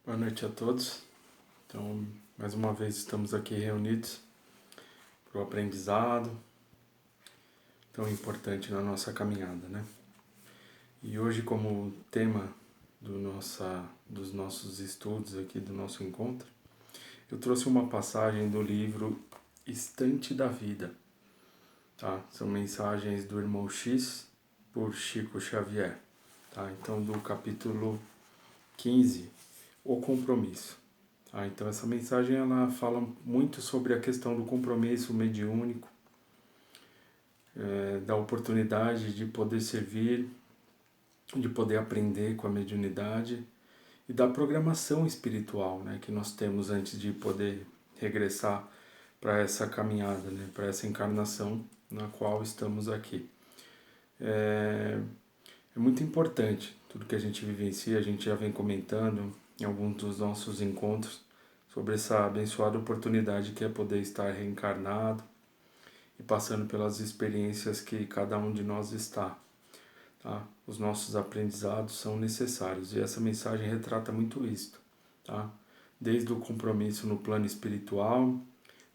Boa noite a todos. Então, mais uma vez estamos aqui reunidos para o aprendizado tão importante na nossa caminhada, né? E hoje, como tema dos nossos estudos aqui, do nosso encontro, eu trouxe uma passagem do livro Estante da Vida, tá? São mensagens do Irmão X por Chico Xavier, tá? Então, do capítulo 15, O Compromisso. Então essa mensagem ela fala muito sobre a questão do compromisso mediúnico, da oportunidade de poder servir, de poder aprender com a mediunidade e da programação espiritual, né, que nós temos antes de poder regressar para essa caminhada, né, para essa encarnação na qual estamos aqui. É muito importante tudo que a gente vivencia, a gente já vem comentando em alguns dos nossos encontros sobre essa abençoada oportunidade que é poder estar reencarnado e passando pelas experiências que cada um de nós está. Tá? Os nossos aprendizados são necessários e essa mensagem retrata muito isto. Tá? Desde o compromisso no plano espiritual,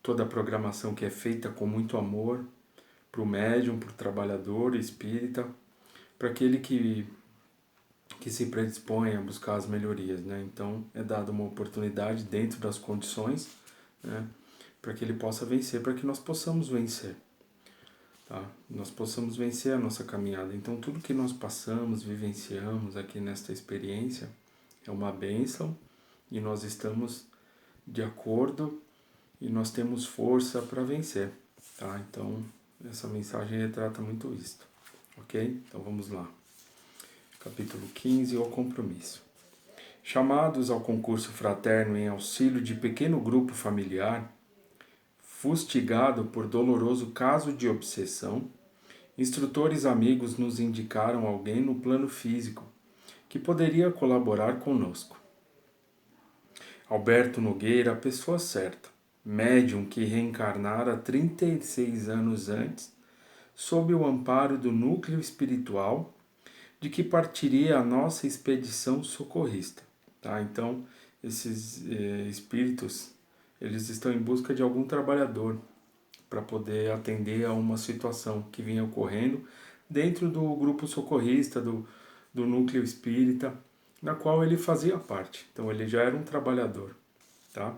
toda a programação que é feita com muito amor para o médium, para o trabalhador espírita, para aquele que se predispõe a buscar as melhorias, né? Então é dada uma oportunidade dentro das condições, né? Para que ele possa vencer, para que nós possamos vencer, tá? Nós possamos vencer a nossa caminhada. Então tudo que nós passamos, vivenciamos aqui nesta experiência é uma bênção e nós estamos de acordo e nós temos força para vencer, tá? Então essa mensagem retrata muito isto, ok? Então vamos lá. Capítulo 15, O Compromisso. Chamados ao concurso fraterno em auxílio de pequeno grupo familiar, fustigado por doloroso caso de obsessão, instrutores amigos nos indicaram alguém no plano físico que poderia colaborar conosco. Alberto Nogueira, a pessoa certa, médium que reencarnara 36 anos antes, sob o amparo do núcleo espiritual de que partiria a nossa expedição socorrista. Tá? Então, esses espíritos, eles estão em busca de algum trabalhador para poder atender a uma situação que vinha ocorrendo dentro do grupo socorrista, do núcleo espírita, na qual ele fazia parte. Então, ele já era um trabalhador. Tá?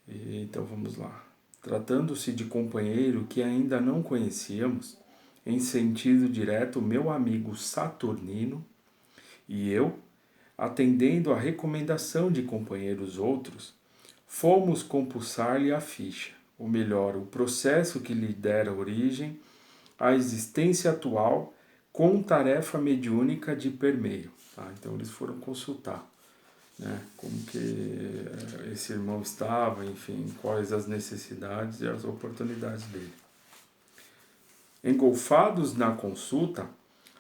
Então, vamos lá. Tratando-se de companheiro que ainda não conhecíamos, em sentido direto, meu amigo Saturnino e eu, atendendo à recomendação de companheiros outros, fomos compulsar-lhe a ficha, ou melhor, o processo que lhe dera origem à existência atual com tarefa mediúnica de permeio. Tá? Então eles foram consultar, né, como que esse irmão estava, enfim, quais as necessidades e as oportunidades dele. Engolfados na consulta,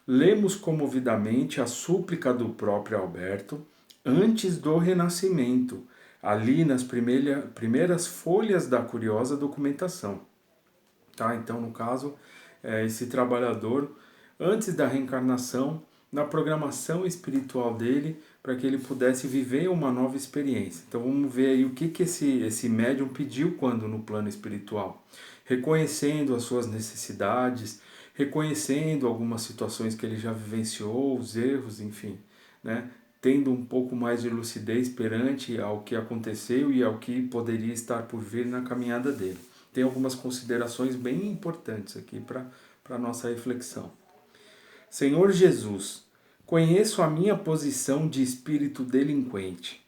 lemos comovidamente a súplica do próprio Alberto antes do renascimento, ali nas primeiras folhas da curiosa documentação. Tá? Então, no caso, esse trabalhador, antes da reencarnação, na programação espiritual dele, para que ele pudesse viver uma nova experiência. Então vamos ver aí o que esse médium pediu quando no plano espiritual. Reconhecendo as suas necessidades, reconhecendo algumas situações que ele já vivenciou, os erros, enfim, né? Tendo um pouco mais de lucidez perante ao que aconteceu e ao que poderia estar por vir na caminhada dele. Tem algumas considerações bem importantes aqui para a nossa reflexão. Senhor Jesus, conheço a minha posição de espírito delinquente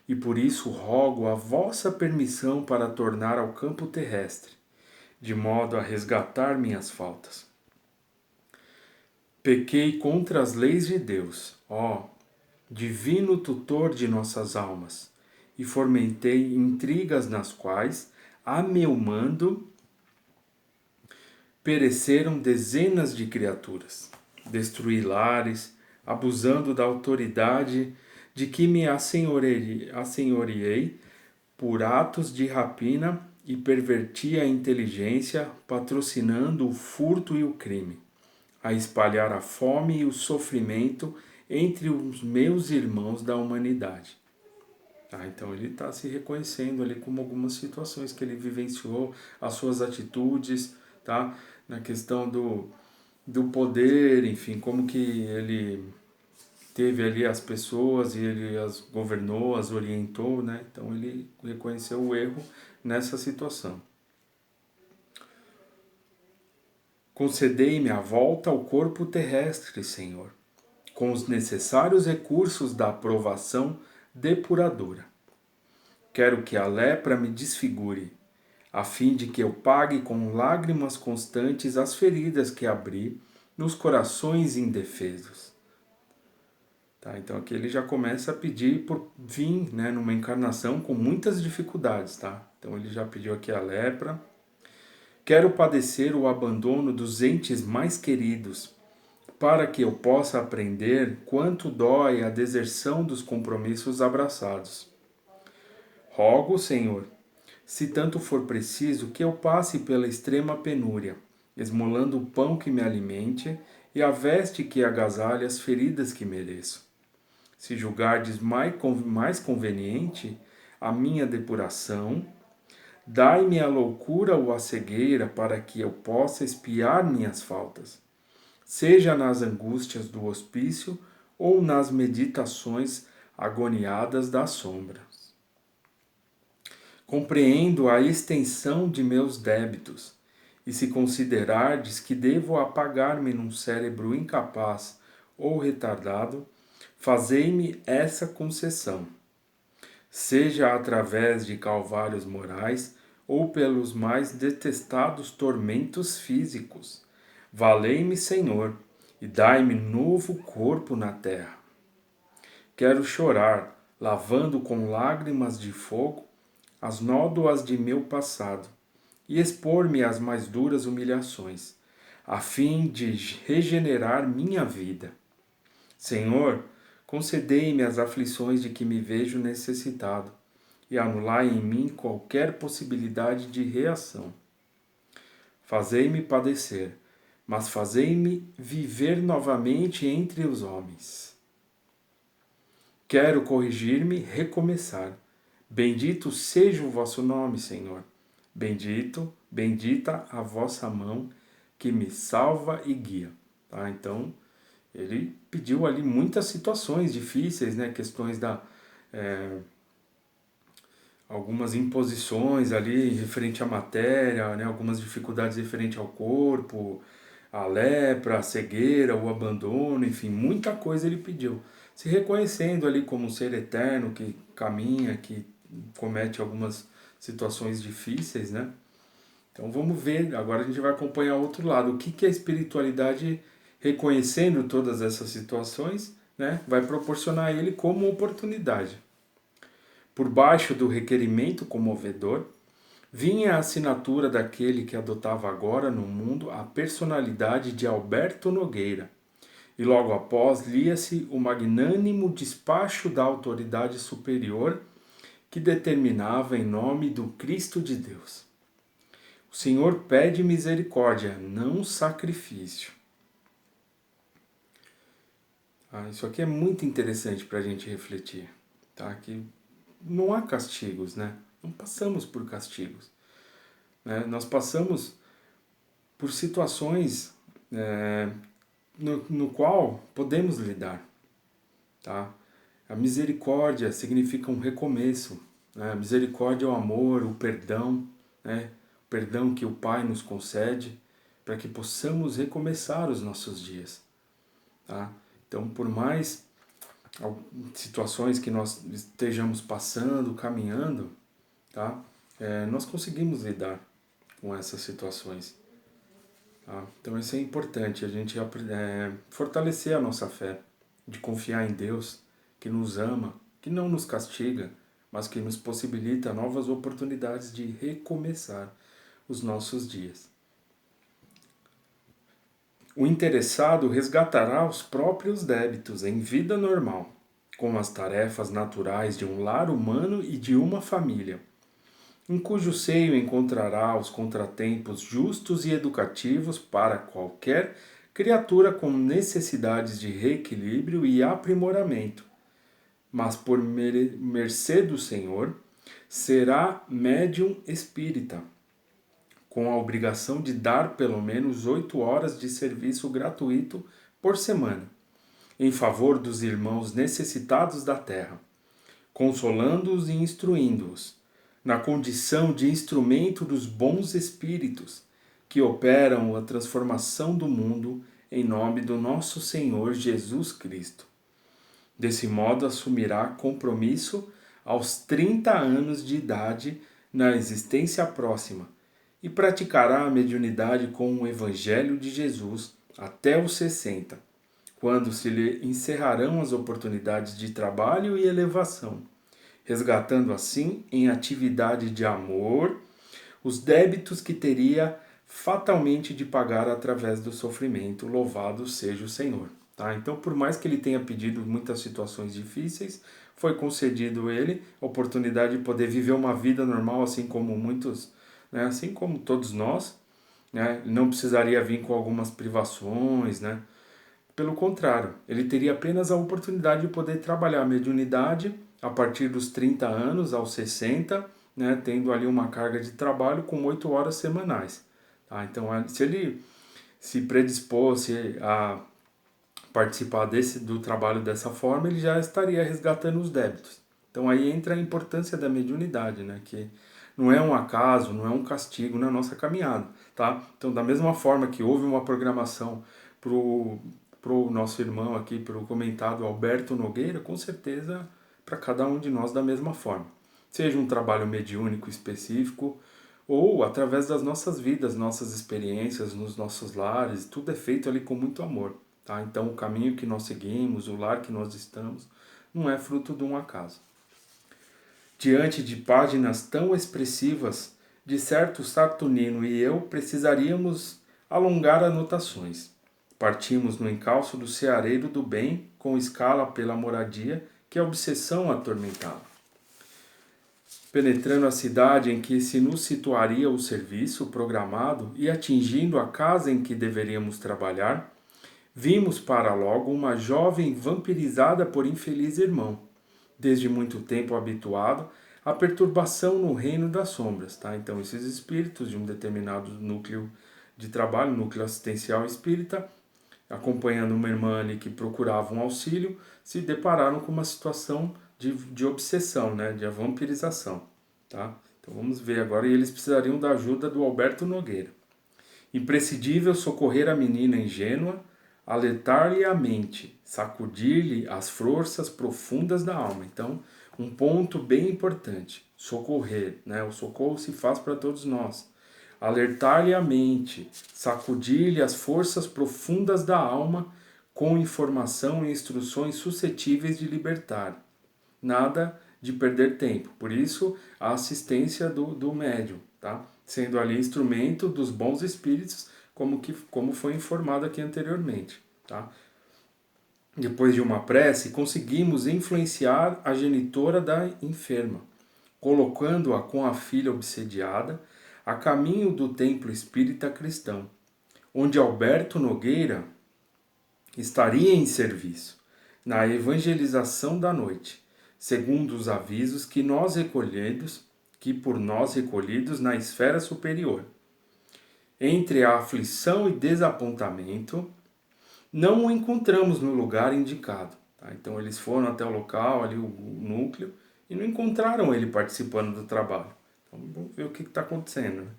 e por isso rogo a vossa permissão para tornar ao campo terrestre, de modo a resgatar minhas faltas. Pequei contra as leis de Deus, ó divino tutor de nossas almas, e fomentei intrigas nas quais, a meu mando, pereceram dezenas de criaturas. Destruí lares, abusando da autoridade de que me assenhoreei por atos de rapina e perverti a inteligência, patrocinando o furto e o crime, a espalhar a fome e o sofrimento entre os meus irmãos da humanidade. Tá? Então ele está se reconhecendo ali como algumas situações que ele vivenciou, as suas atitudes, tá? Na questão do poder, enfim, como que ele teve ali as pessoas e ele as governou, as orientou, né? Então ele reconheceu o erro nessa situação. Concedei-me a volta ao corpo terrestre, Senhor, com os necessários recursos da aprovação depuradora. Quero que a lepra me desfigure, a fim de que eu pague com lágrimas constantes as feridas que abri nos corações indefesos. Tá, então aqui ele já começa a pedir por vir, né, numa encarnação com muitas dificuldades. Tá? Então ele já pediu aqui a lepra. Quero padecer o abandono dos entes mais queridos, para que eu possa aprender quanto dói a deserção dos compromissos abraçados. Rogo, Senhor, se tanto for preciso, que eu passe pela extrema penúria, esmolando o pão que me alimente e a veste que agasalhe as feridas que mereço. Se julgardes mais conveniente a minha depuração, dai-me a loucura ou a cegueira para que eu possa expiar minhas faltas, seja nas angústias do hospício ou nas meditações agoniadas das sombras. Compreendo a extensão de meus débitos, e se considerardes que devo apagar-me num cérebro incapaz ou retardado, fazei-me essa concessão, seja através de calvários morais ou pelos mais detestados tormentos físicos. Valei-me, Senhor, e dai-me novo corpo na terra. Quero chorar, lavando com lágrimas de fogo as nódoas de meu passado, e expor-me às mais duras humilhações, a fim de regenerar minha vida. Senhor, concedei-me as aflições de que me vejo necessitado, e anulai em mim qualquer possibilidade de reação. Fazei-me padecer, mas fazei-me viver novamente entre os homens. Quero corrigir-me, recomeçar. Bendito seja o vosso nome, Senhor. Bendita a vossa mão que me salva e guia. Tá? Então, ele pediu ali muitas situações difíceis, né? Questões da... algumas imposições ali referente à matéria, né? Algumas dificuldades referente ao corpo, a lepra, a cegueira, o abandono, enfim, muita coisa ele pediu. Se reconhecendo ali como um ser eterno que caminha, que comete algumas situações difíceis, né? Então vamos ver, agora a gente vai acompanhar o outro lado. O que que a espiritualidade, reconhecendo todas essas situações, né, vai proporcionar a ele como oportunidade. Por baixo do requerimento comovedor, vinha a assinatura daquele que adotava agora no mundo a personalidade de Alberto Nogueira, e logo após lia-se o magnânimo despacho da autoridade superior que determinava em nome do Cristo de Deus. O Senhor pede misericórdia, não sacrifício. Isso aqui é muito interessante para a gente refletir. Tá? Que não há castigos, né? Não passamos por castigos. Né? Nós passamos por situações no qual podemos lidar. Tá? A misericórdia significa um recomeço. Né? A misericórdia é o amor, o perdão, né? O perdão que o Pai nos concede para que possamos recomeçar os nossos dias. Tá? Então, por mais situações que nós estejamos passando, caminhando, tá? Nós conseguimos lidar com essas situações. Tá? Então isso é importante, a gente fortalecer a nossa fé, de confiar em Deus, que nos ama, que não nos castiga, mas que nos possibilita novas oportunidades de recomeçar os nossos dias. O interessado resgatará os próprios débitos em vida normal, com as tarefas naturais de um lar humano e de uma família, em cujo seio encontrará os contratempos justos e educativos para qualquer criatura com necessidades de reequilíbrio e aprimoramento, mas por mercê do Senhor, será médium espírita, com a obrigação de dar pelo menos 8 horas de serviço gratuito por semana, em favor dos irmãos necessitados da terra, consolando-os e instruindo-os, na condição de instrumento dos bons espíritos que operam a transformação do mundo em nome do nosso Senhor Jesus Cristo. Desse modo, assumirá compromisso aos 30 anos de idade na existência próxima e praticará a mediunidade com o Evangelho de Jesus até os 60, quando se lhe encerrarão as oportunidades de trabalho e elevação, resgatando assim em atividade de amor os débitos que teria fatalmente de pagar através do sofrimento. Louvado seja o Senhor. Tá? Então, por mais que ele tenha pedido muitas situações difíceis, foi concedido ele a oportunidade de poder viver uma vida normal, assim como muitos, né? Assim como todos nós, né? Ele não precisaria vir com algumas privações, né? Pelo contrário, ele teria apenas a oportunidade de poder trabalhar a mediunidade a partir dos 30 anos aos 60, né? Tendo ali uma carga de trabalho com 8 horas semanais. Tá? Então, se ele se predispôs a participar do trabalho dessa forma, ele já estaria resgatando os débitos. Então aí entra a importância da mediunidade, né? Que não é um acaso, não é um castigo na nossa caminhada, tá? Então, da mesma forma que houve uma programação pro nosso irmão aqui, pro comentado Alberto Nogueira, com certeza para cada um de nós da mesma forma. Seja um trabalho mediúnico específico, ou através das nossas vidas, nossas experiências, nos nossos lares, tudo é feito ali com muito amor. Tá? Então, o caminho que nós seguimos, o lar que nós estamos, não é fruto de um acaso. Diante de páginas tão expressivas, de certo Saturnino e eu precisaríamos alongar anotações. Partimos no encalço do ceareiro do bem, com escala pela moradia, que a obsessão atormentava. Penetrando a cidade em que se nos situaria o serviço programado e atingindo a casa em que deveríamos trabalhar, vimos para logo uma jovem vampirizada por infeliz irmão, desde muito tempo habituado à perturbação no reino das sombras. Tá? Então, esses espíritos de um determinado núcleo de trabalho, núcleo assistencial espírita, acompanhando uma irmã ali que procurava um auxílio, se depararam com uma situação de obsessão, né? De vampirização. Tá? Então, vamos ver agora, e eles precisariam da ajuda do Alberto Nogueira. Imprescindível socorrer a menina ingênua, alertar-lhe a mente, sacudir-lhe as forças profundas da alma. Então, um ponto bem importante, socorrer, né? O socorro se faz para todos nós. Alertar-lhe a mente, sacudir-lhe as forças profundas da alma com informação e instruções suscetíveis de libertar. Nada de perder tempo. Por isso, a assistência do médium, tá? Sendo ali instrumento dos bons espíritos, como foi informado aqui anteriormente. Tá? Depois de uma prece, conseguimos influenciar a genitora da enferma, colocando-a com a filha obsediada a caminho do templo espírita cristão, onde Alberto Nogueira estaria em serviço, na evangelização da noite, segundo os avisos que por nós recolhidos na esfera superior. Entre a aflição e desapontamento, não o encontramos no lugar indicado. Tá? Então eles foram até o local, ali o núcleo, e não encontraram ele participando do trabalho. Então vamos ver o que está acontecendo. Né?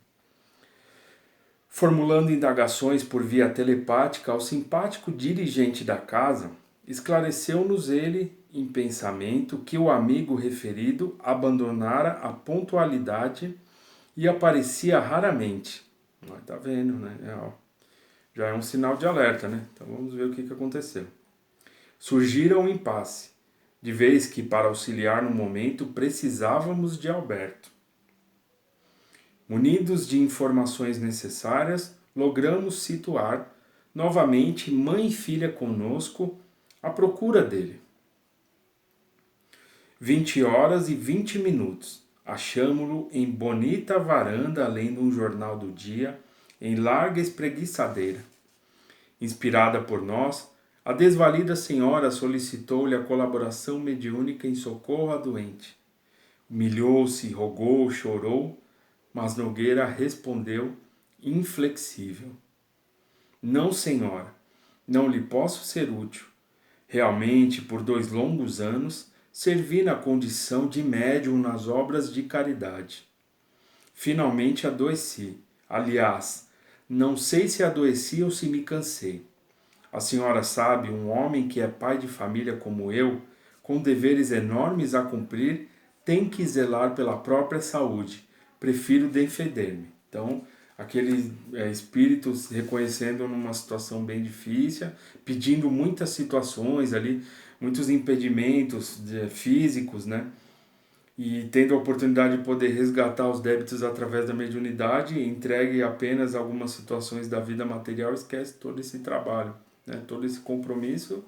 Formulando indagações por via telepática ao simpático dirigente da casa, esclareceu-nos ele, em pensamento, que o amigo referido abandonara a pontualidade e aparecia raramente. Tá vendo, né? Já é um sinal de alerta, né? Então vamos ver o que aconteceu. Surgira um impasse, de vez que para auxiliar no momento precisávamos de Alberto. Munidos de informações necessárias, logramos situar novamente mãe e filha conosco à procura dele. 20h20. Achamo-lo em bonita varanda, lendo um jornal do dia, em larga espreguiçadeira. Inspirada por nós, A desvalida senhora solicitou-lhe a colaboração mediúnica em socorro à doente. Humilhou-se, rogou, chorou, mas Nogueira respondeu inflexível: Não, senhora, não lhe posso ser útil. Realmente, por 2 longos anos, servi na condição de médium nas obras de caridade. Finalmente adoeci. Aliás, não sei se adoeci ou se me cansei. A senhora sabe, um homem que é pai de família como eu, com deveres enormes a cumprir, tem que zelar pela própria saúde. Prefiro defender-me. Então, aquele espírito se reconhecendo numa situação bem difícil, pedindo muitas situações ali, muitos impedimentos físicos, né? E tendo a oportunidade de poder resgatar os débitos através da mediunidade, entregue apenas algumas situações da vida material, esquece todo esse trabalho, né? Todo esse compromisso,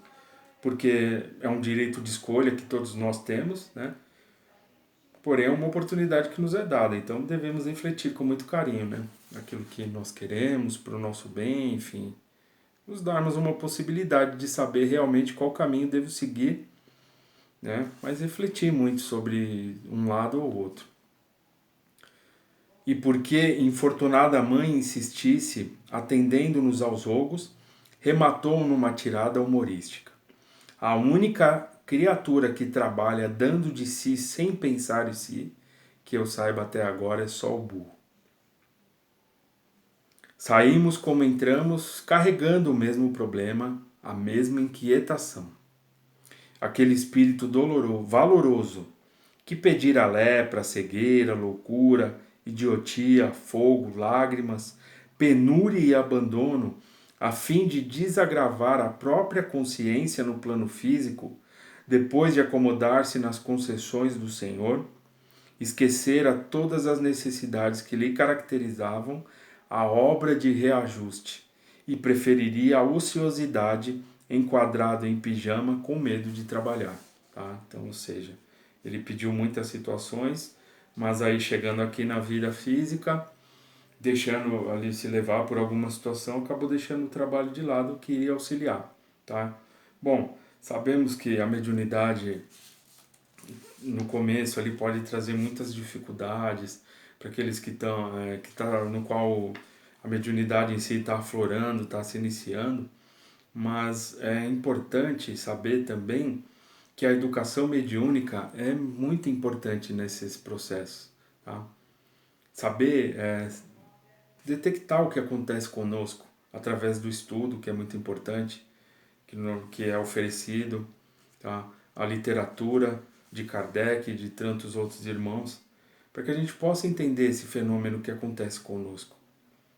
porque é um direito de escolha que todos nós temos, né? Porém, é uma oportunidade que nos é dada, então devemos refletir com muito carinho, né? Aquilo que nós queremos, para o nosso bem, enfim. Nos darmos uma possibilidade de saber realmente qual caminho devo seguir, né? Mas refletir muito sobre um lado ou outro. E porque infortunada mãe insistisse, atendendo-nos aos rogos, rematou numa tirada humorística. A única criatura que trabalha dando de si sem pensar em si, que eu saiba até agora, é só o burro. Saímos como entramos, carregando o mesmo problema, a mesma inquietação. Aquele espírito doloroso, valoroso, que pedira lepra, cegueira, loucura, idiotia, fogo, lágrimas, penúria e abandono, a fim de desagravar a própria consciência no plano físico, depois de acomodar-se nas concessões do Senhor, esquecera todas as necessidades que lhe caracterizavam a obra de reajuste e preferiria a ociosidade enquadrado em pijama com medo de trabalhar. Tá? Então, ou seja, ele pediu muitas situações, mas aí chegando aqui na vida física, deixando ali se levar por alguma situação, acabou deixando o trabalho de lado que iria auxiliar. Tá? Bom, sabemos que a mediunidade no começo ali pode trazer muitas dificuldades para aqueles que estão no qual a mediunidade em si está aflorando, está se iniciando, mas é importante saber também que a educação mediúnica é muito importante nesses processos, tá? Saber detectar o que acontece conosco através do estudo, que é muito importante, que é oferecido, tá? A literatura de Kardec e de tantos outros irmãos, para que a gente possa entender esse fenômeno que acontece conosco.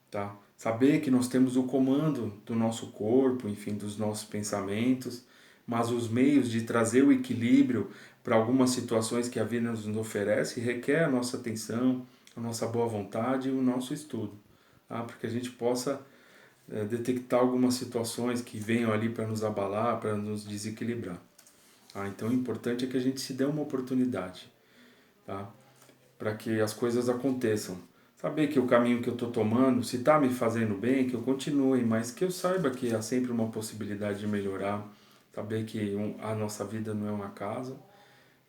Tá? Saber que nós temos o comando do nosso corpo, enfim, dos nossos pensamentos, mas os meios de trazer o equilíbrio para algumas situações que a vida nos oferece requer a nossa atenção, a nossa boa vontade e o nosso estudo, tá? Para que a gente possa detectar algumas situações que venham ali para nos abalar, para nos desequilibrar. Então o importante é que a gente se dê uma oportunidade, tá? Para que as coisas aconteçam. Saber que o caminho que eu estou tomando, se está me fazendo bem, que eu continue, mas que eu saiba que há sempre uma possibilidade de melhorar. Saber que a nossa vida não é um acaso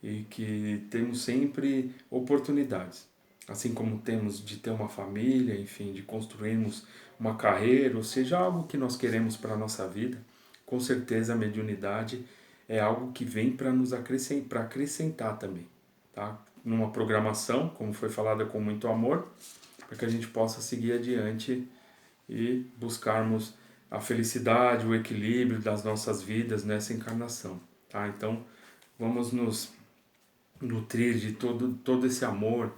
e que temos sempre oportunidades. Assim como temos de ter uma família, enfim, de construirmos uma carreira, ou seja, algo que nós queremos para a nossa vida, com certeza a mediunidade é algo que vem para nos acrescentar também, tá? Numa programação, como foi falada com muito amor, para que a gente possa seguir adiante e buscarmos a felicidade, o equilíbrio das nossas vidas nessa encarnação, tá? Então, vamos nos nutrir de todo esse amor,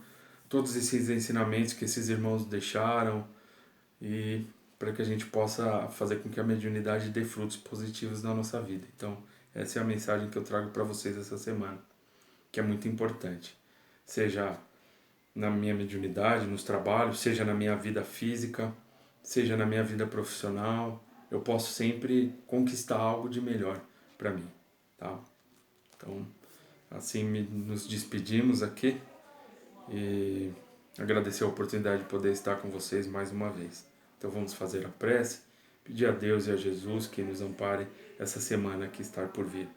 todos esses ensinamentos que esses irmãos deixaram e para que a gente possa fazer com que a mediunidade dê frutos positivos na nossa vida. Então, essa é a mensagem que eu trago para vocês essa semana, que é muito importante. Seja na minha mediunidade, nos trabalhos, seja na minha vida física, seja na minha vida profissional, eu posso sempre conquistar algo de melhor para mim, tá? Então, assim nos despedimos aqui e agradecer a oportunidade de poder estar com vocês mais uma vez. Então vamos fazer a prece, Pedir a Deus e a Jesus que nos ampare essa semana que está por vir.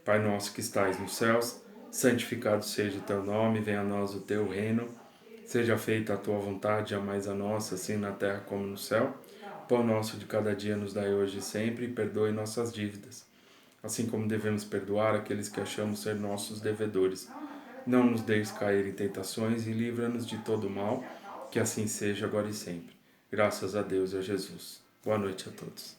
Pai nosso que estais nos céus, santificado seja o teu nome, venha a nós o teu reino, seja feita a tua vontade, jamais a nossa, assim na terra como no céu. Pão nosso de cada dia nos dai hoje e sempre, e perdoe nossas dívidas, assim como devemos perdoar aqueles que achamos ser nossos devedores. Não nos deixes cair em tentações e livra-nos de todo mal, que assim seja agora e sempre. Graças a Deus e a Jesus. Boa noite a todos.